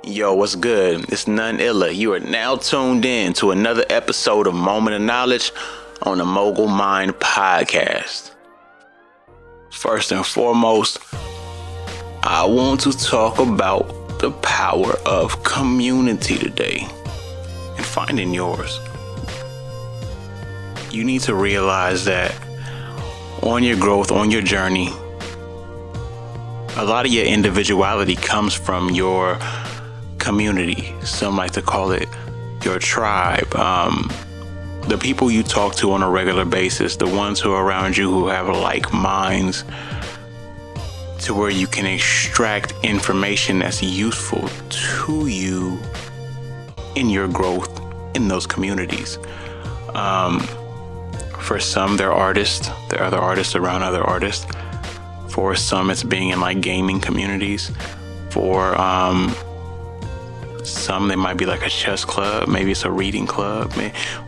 Yo, what's good? It's none illa. You are now tuned in to another episode of Moment of Knowledge on the Mogul Mined Podcast. First and foremost, I want to talk about the power of community today and finding yours. You need to realize that on your growth, on your journey, a lot of your individuality comes from your community. Some like to call it your tribe. The people you talk to on a regular basis, the ones who are around you who have like minds to where you can extract information that's useful to you in your growth in those communities. For some, they're artists. There are other artists around other artists. For some, it's being in like gaming communities. For some, they might be like a chess club. Maybe it's a reading club.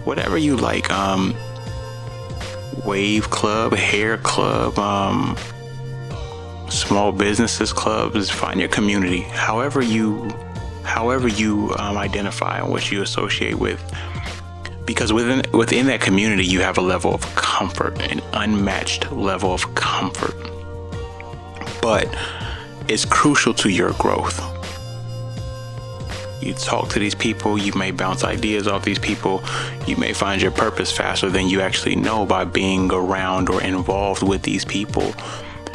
Whatever you like. Wave club, hair club, small businesses clubs. Find your community. However you identify and what you associate with. Because within that community, you have a level of comfort, an unmatched level of comfort. But it's crucial to your growth. You talk to these people, you may bounce ideas off these people, you may find your purpose faster than you actually know by being around or involved with these people.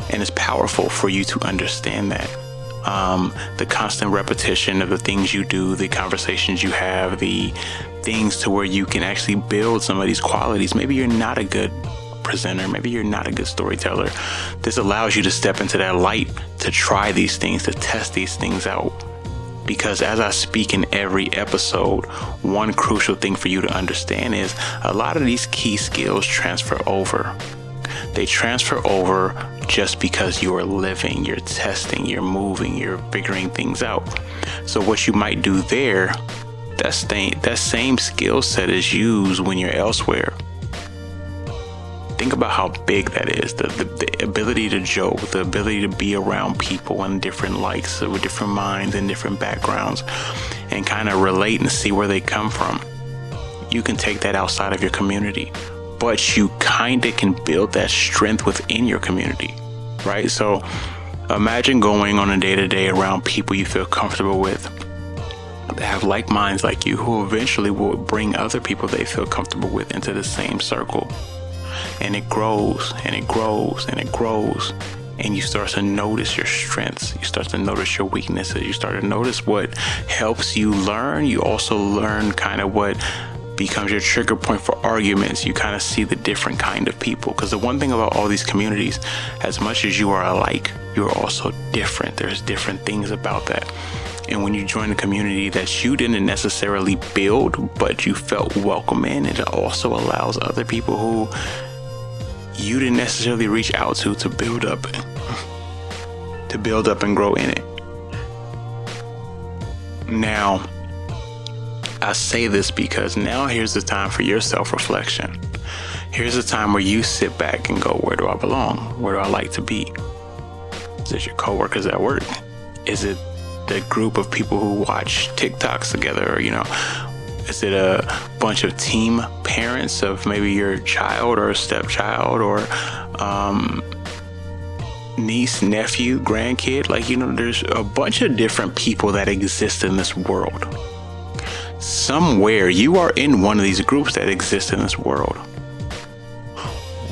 And it's powerful for you to understand that. The constant repetition of the things you do, the conversations you have, the things to where you can actually build some of these qualities. Maybe you're not a good presenter. Maybe you're not a good storyteller. This allows you to step into that light, to try these things, to test these things out. Because as I speak in every episode, one crucial thing for you to understand is a lot of these key skills transfer over. They transfer over just because you are living, you're testing, you're moving, you're figuring things out. So what you might do there, that same skill set is used when you're elsewhere. Think about how big that is. The ability to joke, the ability to be around people and different likes with different minds and different backgrounds and kind of relate and see where they come from. You can take that outside of your community, but you kind of can build that strength within your community, right? So imagine going on a day-to-day around people you feel comfortable with, that have like minds like you, who eventually will bring other people they feel comfortable with into the same circle. And it grows and it grows and it grows. And you start to notice your strengths. You start to notice your weaknesses. You start to notice what helps you learn. You also learn kind of what becomes your trigger point for arguments. You kind of see the different kind of people. Because the one thing about all these communities, as much as you are alike, you're also different. There's different things about that. And when you join a community that you didn't necessarily build, but you felt welcome in, it also allows other people who you didn't necessarily reach out to build up and grow in it. Now, I say this because now here's the time for your self-reflection. Here's the time where you sit back and go, where do I belong? Where do I like to be? Is it your coworkers at work? Is it the group of people who watch TikToks together? Or, is it a bunch of team parents of maybe your child or stepchild or niece, nephew, grandkid? There's a bunch of different people that exist in this world. Somewhere you are in one of these groups that exist in this world.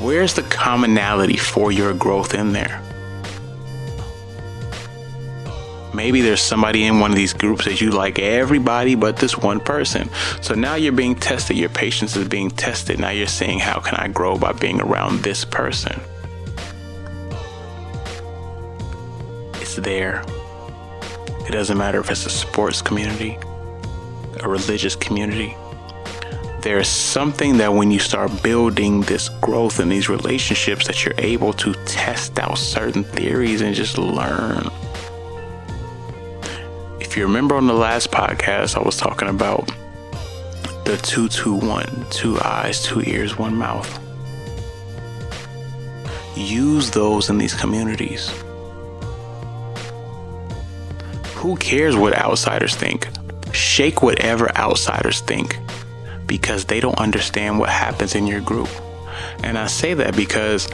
Where's the commonality for your growth in there? Maybe there's somebody in one of these groups that you like everybody but this one person. So now you're being tested. Your patience is being tested. Now you're saying, how can I grow by being around this person? It's there. It doesn't matter if it's a sports community, a religious community. There's something that when you start building this growth in these relationships, that you're able to test out certain theories and just learn. If you remember on the last podcast, I was talking about the 2-2-1, 2 eyes, 2 ears, 1 mouth. Use those in these communities. Who cares what outsiders think? Shake whatever outsiders think, because they don't understand what happens in your group. And I say that because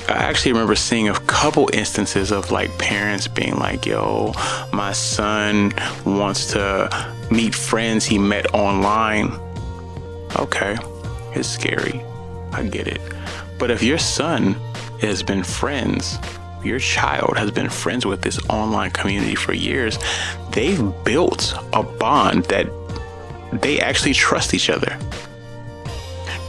I actually remember seeing a couple instances of like parents being like, yo, my son wants to meet friends he met online. Okay, it's scary. I get it. But if your son has been friends, your child has been friends with this online community for years, they've built a bond that they actually trust each other.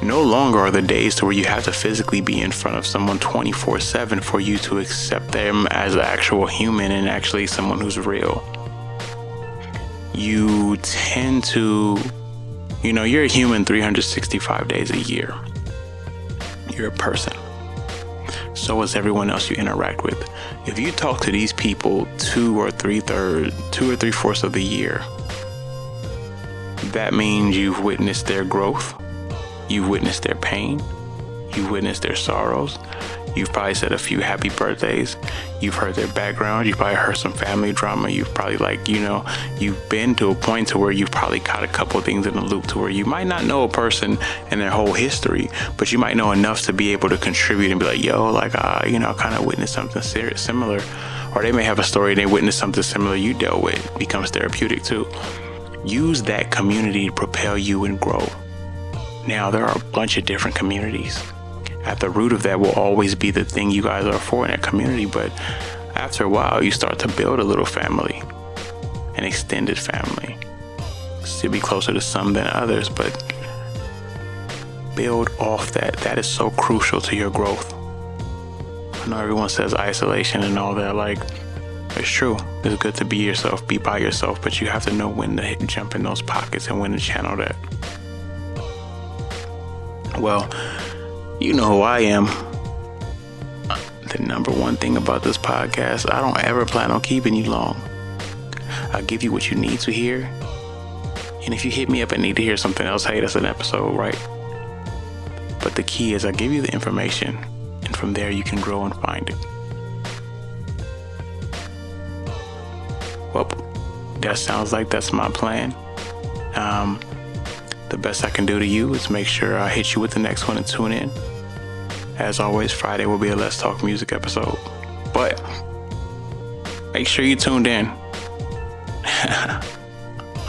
No longer are the days to where you have to physically be in front of someone 24/7 for you to accept them as an actual human and actually someone who's real. You tend to, you're a human 365 days a year. You're a person. So is everyone else you interact with. If you talk to these people 2 or 3/4 of the year, that means you've witnessed their growth. You've witnessed their pain. You've witnessed their sorrows. You've probably said a few happy birthdays. You've heard their background. You've probably heard some family drama. You've probably you've been to a point to where you've probably caught a couple of things in the loop to where you might not know a person and their whole history, but you might know enough to be able to contribute and be like, yo, I kind of witnessed something similar. Or they may have a story they witnessed something similar you dealt with. It becomes therapeutic too. Use that community to propel you and grow. Now, there are a bunch of different communities. At the root of that will always be the thing you guys are for in that community. But after a while, you start to build a little family, an extended family. Still be closer to some than others, but build off that. That is so crucial to your growth. I know everyone says isolation and all that. Like, it's true. It's good to be yourself, be by yourself, but you have to know when to jump in those pockets and when to channel that. Well, you know who I am. The number one thing about this podcast, I don't ever plan on keeping you long. I'll give you what you need to hear. And if you hit me up and need to hear something else, hey, that's an episode, right? But the key is I give you the information, and from there you can grow and find it. Well, that sounds like that's my plan. The best I can do to you is make sure I hit you with the next one and tune in. As always, Friday will be a Let's Talk Music episode. But make sure you tuned in.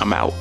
I'm out.